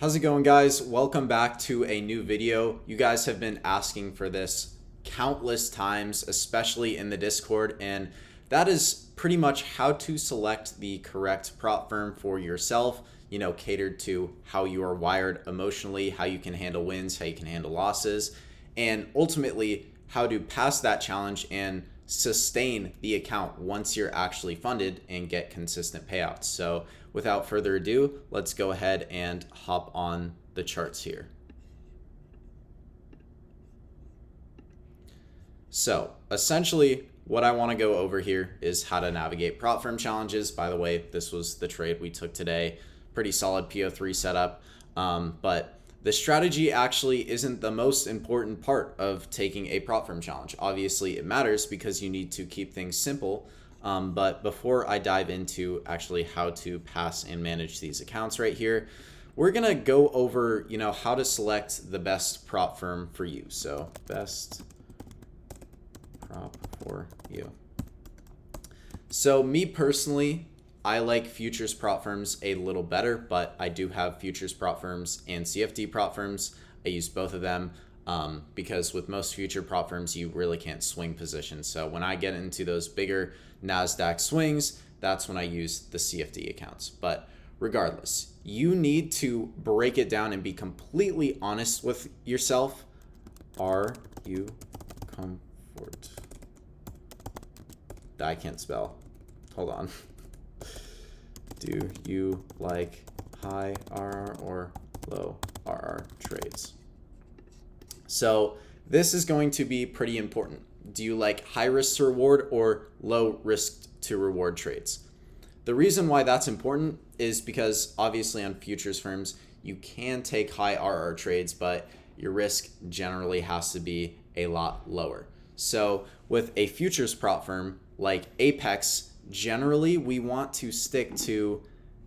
How's it going, guys? Welcome back to a new video. You guys have been asking for this countless times, especially in the Discord, and that is pretty much how to select the correct prop firm for yourself, catered to how you are wired emotionally, how you can handle wins, how you can handle losses, and ultimately how to pass that challenge and sustain the account once you're actually funded and get consistent payouts. So without further ado, let's go ahead and hop on the charts here. So essentially what I want to go over here is how to navigate prop firm challenges. By the way, this was the trade we took today. Pretty solid PO3 setup, but the strategy actually isn't the most important part of taking a prop firm challenge. Obviously it matters because you need to keep things simple. But before I dive into actually how to pass and manage these accounts right here, we're gonna go over, how to select the best prop firm for you. So best prop for you. So me personally, I like futures prop firms a little better, but I do have futures prop firms and CFD prop firms. I use both of them because with most future prop firms, you really can't swing positions. So when I get into those bigger NASDAQ swings, that's when I use the CFD accounts. But regardless, you need to break it down and be completely honest with yourself. Are you comfort? I can't spell. Hold on. Do you like high RR or low RR trades? So this is going to be pretty important. Do you like high risk to reward or low risk to reward trades? The reason why that's important is because obviously on futures firms, you can take high RR trades, but your risk generally has to be a lot lower. So with a futures prop firm like Apex, generally we want to stick to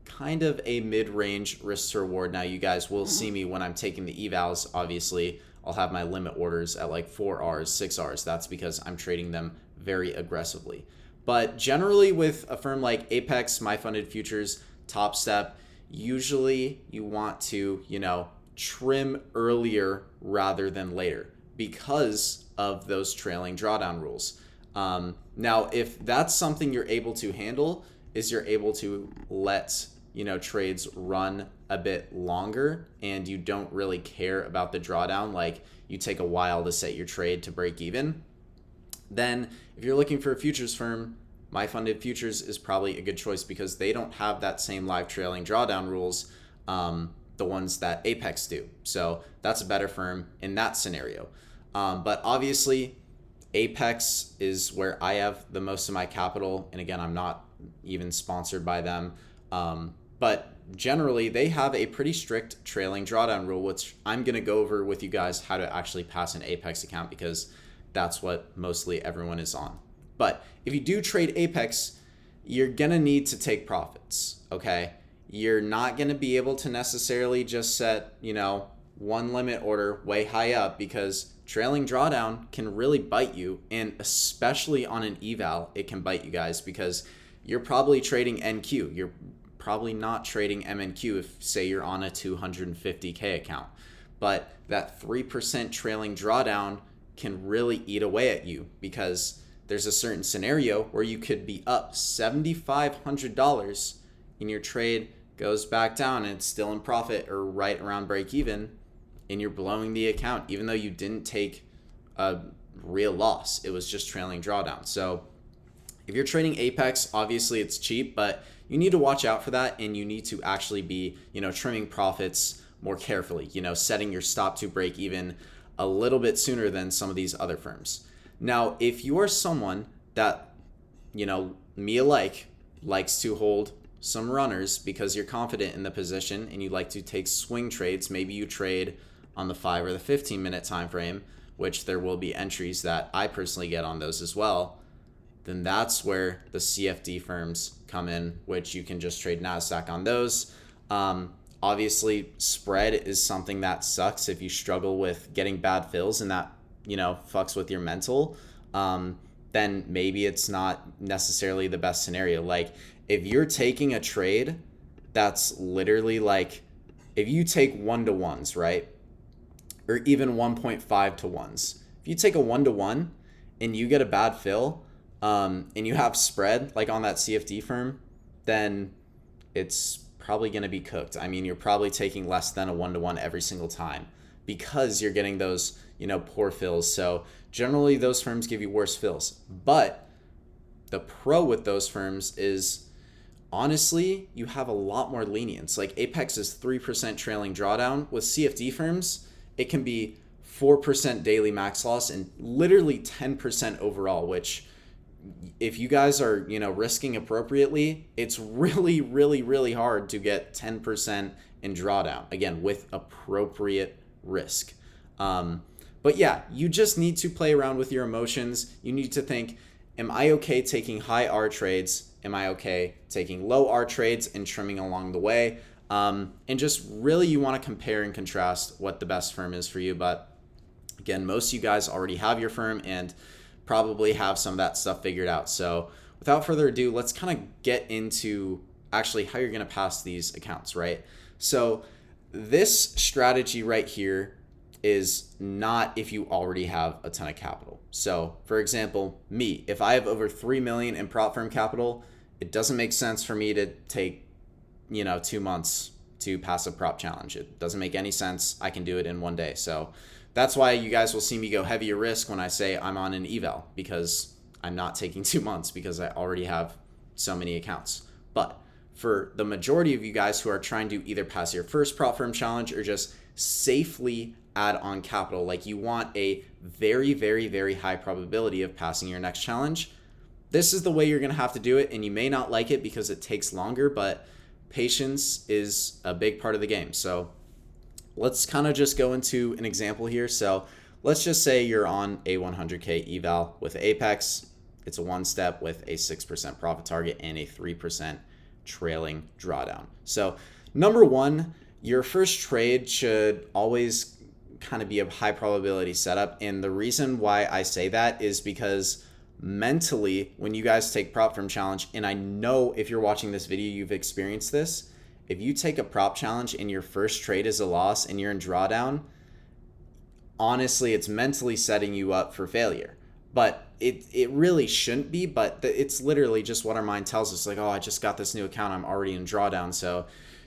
kind of a mid-range risk to reward. Now you guys will see me when I'm taking the evals. Obviously I'll have my limit orders at like 4Rs, 6Rs. That's because I'm trading them very aggressively. But generally with a firm like Apex, My Funded Futures, Top Step, usually you want to, trim earlier rather than later because of those trailing drawdown rules. Now, if that's something you're able to handle, is you're able to let, trades run a bit longer and you don't really care about the drawdown, like you take a while to set your trade to break even, then if you're looking for a futures firm, My Funded Futures is probably a good choice because they don't have that same live trailing drawdown rules, the ones that Apex do. So that's a better firm in that scenario. But obviously, Apex is where I have the most of my capital. And again, I'm not even sponsored by them. But generally, they have a pretty strict trailing drawdown rule, which I'm going to go over with you guys how to actually pass an Apex account because that's what mostly everyone is on. But if you do trade Apex, you're going to need to take profits, okay? You're not going to be able to necessarily just set, one limit order way high up because trailing drawdown can really bite you, and especially on an eval, it can bite you guys because you're probably trading NQ. You're probably not trading MNQ if, say, you're on a 250K account. But that 3% trailing drawdown can really eat away at you because there's a certain scenario where you could be up $7,500 and your trade goes back down and it's still in profit or right around break even, and you're blowing the account even though you didn't take a real loss. It was just trailing drawdown. So if you're trading Apex, obviously it's cheap, but you need to watch out for that, and you need to actually be, trimming profits more carefully, setting your stop to break even a little bit sooner than some of these other firms. Now, if you are someone that, me alike, likes to hold some runners because you're confident in the position and you like to take swing trades, maybe you trade on the 5 or the 15-minute time frame, which there will be entries that I personally get on those as well, then that's where the CFD firms come in, which you can just trade NASDAQ on those. Obviously, spread is something that sucks if you struggle with getting bad fills and that, fucks with your mental. Then maybe it's not necessarily the best scenario. Like if you're taking a trade that's literally like if you take 1-to-1s, right? Or even 1.5 to 1s. If you take a 1-to-1 and you get a bad fill, and you have spread like on that CFD firm, then it's probably going to be cooked. I mean, you're probably taking less than a 1-to-1 every single time because you're getting those, poor fills. So generally those firms give you worse fills. But the pro with those firms is honestly, you have a lot more lenience. Like Apex is 3% trailing drawdown. With CFD firms, it can be 4% daily max loss and literally 10% overall, which if you guys are, risking appropriately, it's really, really, really hard to get 10% in drawdown, again, with appropriate risk. But yeah, you just need to play around with your emotions. You need to think, am I okay taking high R trades? Am I okay taking low R trades and trimming along the way? And just really you want to compare and contrast what the best firm is for you. But again, most of you guys already have your firm and probably have some of that stuff figured out. So without further ado, let's kind of get into actually how you're going to pass these accounts, right? So this strategy right here is not if you already have a ton of capital. So for example, me, if I have over 3 million in prop firm capital, it doesn't make sense for me to take, 2 months to pass a prop challenge. It doesn't make any sense. I can do it in one day. So that's why you guys will see me go heavier risk when I say I'm on an eval, because I'm not taking 2 months because I already have so many accounts. But for the majority of you guys who are trying to either pass your first prop firm challenge or just safely add on capital, like you want a very, very, very high probability of passing your next challenge, this is the way you're going to have to do it. And you may not like it because it takes longer, but patience is a big part of the game. So let's kind of just go into an example here. So let's just say you're on a 100K eval with Apex. It's a one step with a 6% profit target and a 3% trailing drawdown. So number one, your first trade should always kind of be a high probability setup. And the reason why I say that is because mentally, when you guys take prop firm challenge, and I know if you're watching this video, you've experienced this. If you take a prop challenge and your first trade is a loss and you're in drawdown, honestly, it's mentally setting you up for failure. But it really shouldn't be, but it's literally just what our mind tells us. Like, oh, I just got this new account. I'm already in drawdown. So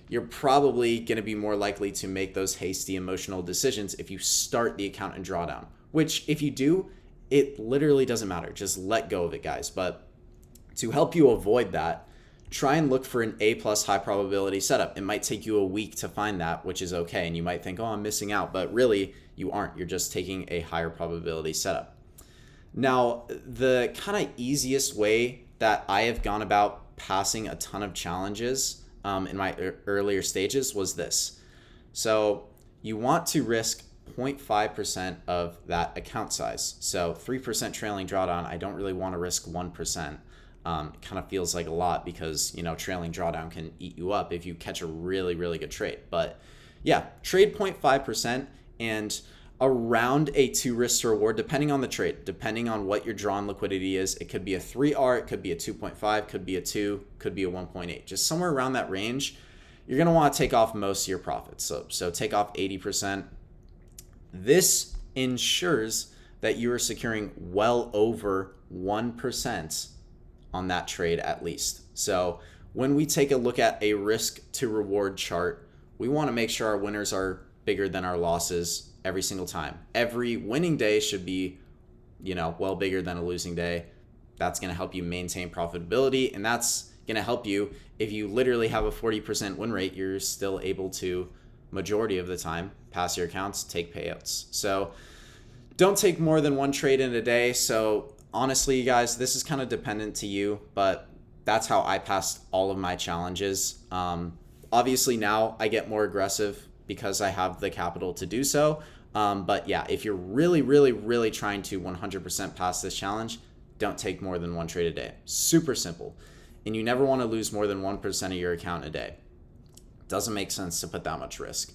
you're probably going to be more likely to make those hasty emotional decisions if you start the account in drawdown, which if you do, it literally doesn't matter. Just let go of it, guys. But to help you avoid that, try and look for an A+ high probability setup. It might take you a week to find that, which is okay. And you might think, oh, I'm missing out. But really, you aren't. You're just taking a higher probability setup. Now, the kind of easiest way that I have gone about passing a ton of challenges in my earlier stages was this. So you want to risk 0.5% of that account size. So 3% trailing drawdown, I don't really want to risk 1%. It kind of feels like a lot because, trailing drawdown can eat you up if you catch a really, really good trade. But yeah, trade 0.5% and around a 2 risk to reward, depending on the trade, depending on what your drawn liquidity is. It could be a 3R, it could be a 2.5, could be a 2, could be a 1.8. Just somewhere around that range, you're going to want to take off most of your profits. So take off 80%. This ensures that you are securing well over 1% on that trade at least. So when we take a look at a risk to reward chart, we want to make sure our winners are bigger than our losses every single time. Every winning day should be, well bigger than a losing day. That's going to help you maintain profitability, and that's going to help you if you literally have a 40% win rate, you're still able to, majority of the time, pass your accounts, take payouts. So don't take more than one trade in a day. So honestly, you guys, this is kind of dependent to you, but that's how I passed all of my challenges. Obviously now I get more aggressive because I have the capital to do so. But yeah, if you're really, really, really trying to 100% pass this challenge, don't take more than one trade a day. Super simple. And you never want to lose more than 1% of your account a day. Doesn't make sense to put that much risk.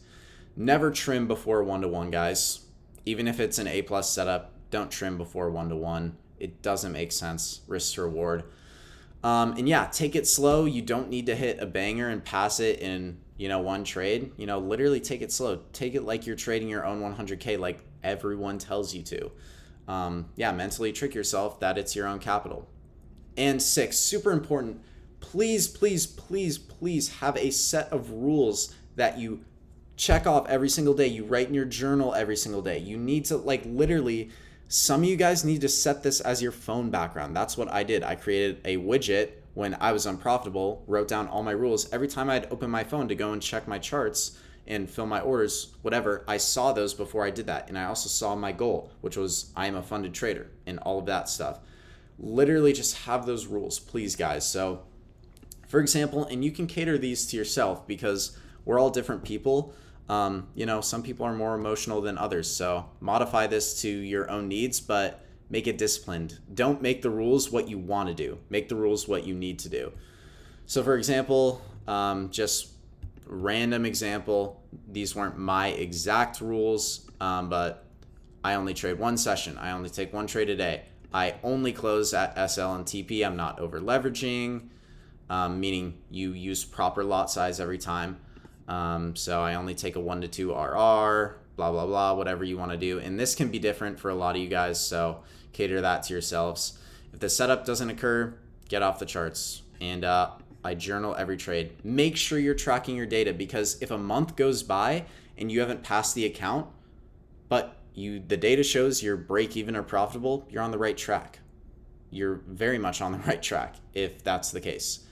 Never trim before 1-to-1, guys. Even if it's an A+ setup, don't trim before 1-to-1. It doesn't make sense, risk to reward. And yeah, take it slow. You don't need to hit a banger and pass it in, one trade, literally take it slow. Take it like you're trading your own 100K, like everyone tells you to. Mentally trick yourself that it's your own capital. And 6, super important, please, please, please, please have a set of rules that you check off every single day. You write in your journal every single day. You need to, literally, some of you guys need to set this as your phone background. That's what I did. I created a widget when I was unprofitable, wrote down all my rules. Every time I'd open my phone to go and check my charts and fill my orders, whatever, I saw those before I did that. And I also saw my goal, which was I am a funded trader and all of that stuff. Literally just have those rules, please, guys. So, for example, and you can cater these to yourself because we're all different people. Some people are more emotional than others. So modify this to your own needs, but make it disciplined. Don't make the rules what you want to do. Make the rules what you need to do. So, for example, just random example, these weren't my exact rules, but I only trade one session. I only take one trade a day. I only close at SL and TP. I'm not over leveraging, meaning you use proper lot size every time. So I only take a 1 to 2 RR, blah, blah, blah, whatever you want to do. And this can be different for a lot of you guys, so cater that to yourselves. If the setup doesn't occur, get off the charts. And I journal every trade. Make sure you're tracking your data, because if a month goes by and you haven't passed the account, but the data shows you're break even or profitable, you're on the right track. You're very much on the right track if that's the case.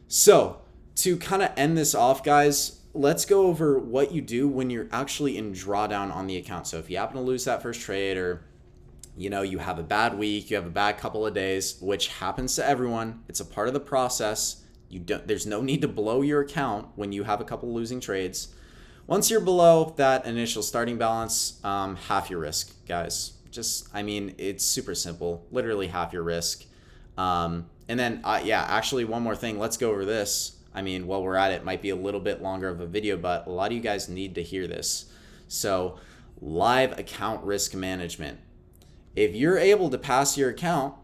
So to kind of end this off, guys, let's go over what you do when you're actually in drawdown on the account. So if you happen to lose that first trade, or you have a bad week, you have a bad couple of days, which happens to everyone. It's a part of the process. There's no need to blow your account when you have a couple losing trades. Once you're below that initial starting balance, half your risk, guys. It's super simple. Literally half your risk. And then, actually one more thing. Let's go over this. While we're at it, might be a little bit longer of a video, but a lot of you guys need to hear this. So, live account risk management. If you're able to pass your account,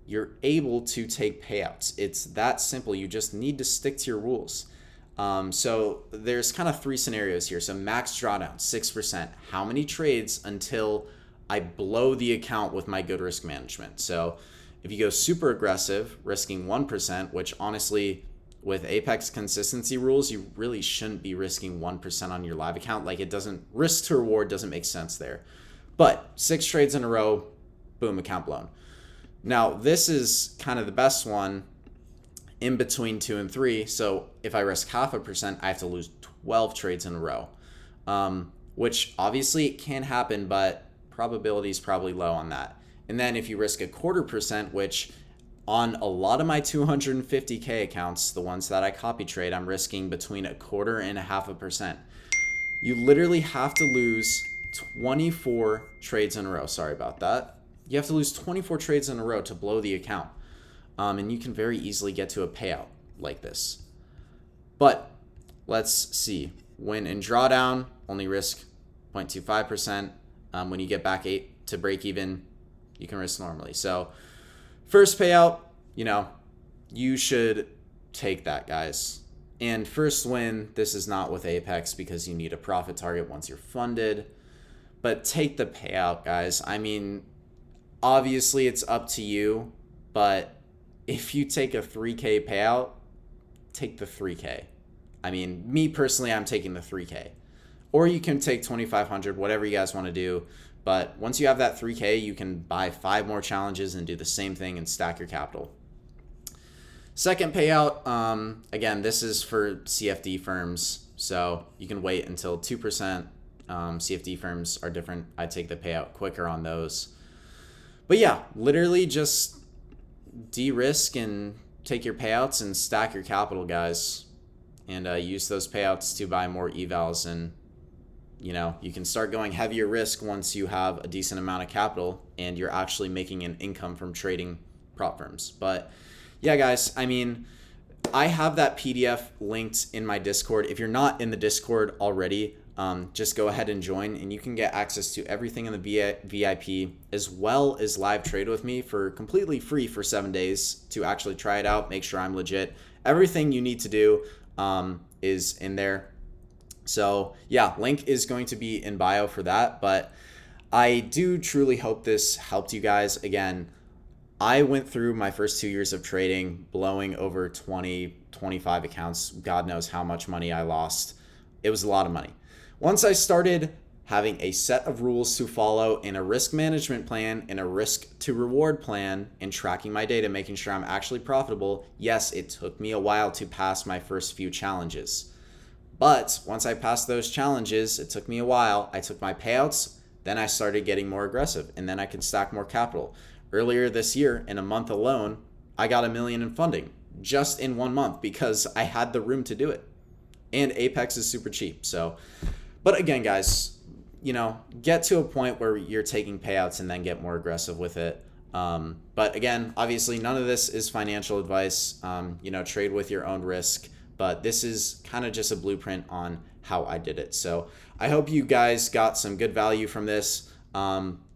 you're able to take payouts. It's that simple. You just need to stick to your rules. So there's kind of 3 scenarios here. So max drawdown, 6%. How many trades until I blow the account with my good risk management? So if you go super aggressive, risking 1%, which honestly, with Apex consistency rules, you really shouldn't be risking 1% on your live account. Risk to reward doesn't make sense there. But 6 trades in a row, boom, account blown. Now, this is kind of the best one in between 2 and 3. So if I risk 0.5%, I have to lose 12 trades in a row, which obviously it can happen, but probability is probably low on that. And then if you risk 0.25%, which on a lot of my 250K accounts, the ones that I copy trade, I'm risking between 0.25% and 0.5%. You literally have to lose 24 trades in a row. Sorry about that. You have to lose 24 trades in a row to blow the account. And you can very easily get to a payout like this. But let's see. When in drawdown, only risk 0.25%. When you get back 8 to break even, you can risk normally. So first payout, you should take that, guys. And first win, this is not with Apex because you need a profit target once you're funded. But take the payout, guys. Obviously it's up to you, but if you take a 3K payout, take the 3K. Me personally, I'm taking the 3K. Or you can take 2,500, whatever you guys want to do. But once you have that 3K, you can buy 5 more challenges and do the same thing and stack your capital. Second payout, again, this is for CFD firms, so you can wait until 2%. CFD firms are different. I take the payout quicker on those. But yeah, literally just de-risk and take your payouts and stack your capital, guys. And use those payouts to buy more evals. And, you can start going heavier risk once you have a decent amount of capital and you're actually making an income from trading prop firms. But yeah, guys, I have that PDF linked in my Discord. If you're not in the Discord already, just go ahead and join, and you can get access to everything in the VIP, as well as live trade with me for completely free for 7 days to actually try it out, make sure I'm legit. Everything you need to do is in there. So yeah, link is going to be in bio for that. But I do truly hope this helped you guys. Again, I went through my first 2 years of trading, blowing over 20, 25 accounts. God knows how much money I lost. It was a lot of money. Once I started having a set of rules to follow in a risk management plan, in a risk to reward plan, and tracking my data, making sure I'm actually profitable, yes, it took me a while to pass my first few challenges. But once I passed those challenges, it took me a while. I took my payouts, then I started getting more aggressive, and then I could stack more capital. Earlier this year, in a month alone, I got $1 million in funding just in 1 month because I had the room to do it. And Apex is super cheap. So, but again, guys, get to a point where you're taking payouts and then get more aggressive with it. But again, obviously, none of this is financial advice. Trade with your own risk. But this is kind of just a blueprint on how I did it. So I hope you guys got some good value from this.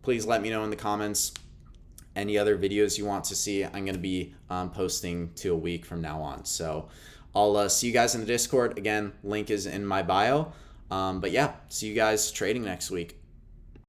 Please let me know in the comments any other videos you want to see. I'm going to be posting 2 a week from now on. So I'll see you guys in the Discord. Again, link is in my bio. But yeah, see you guys trading next week.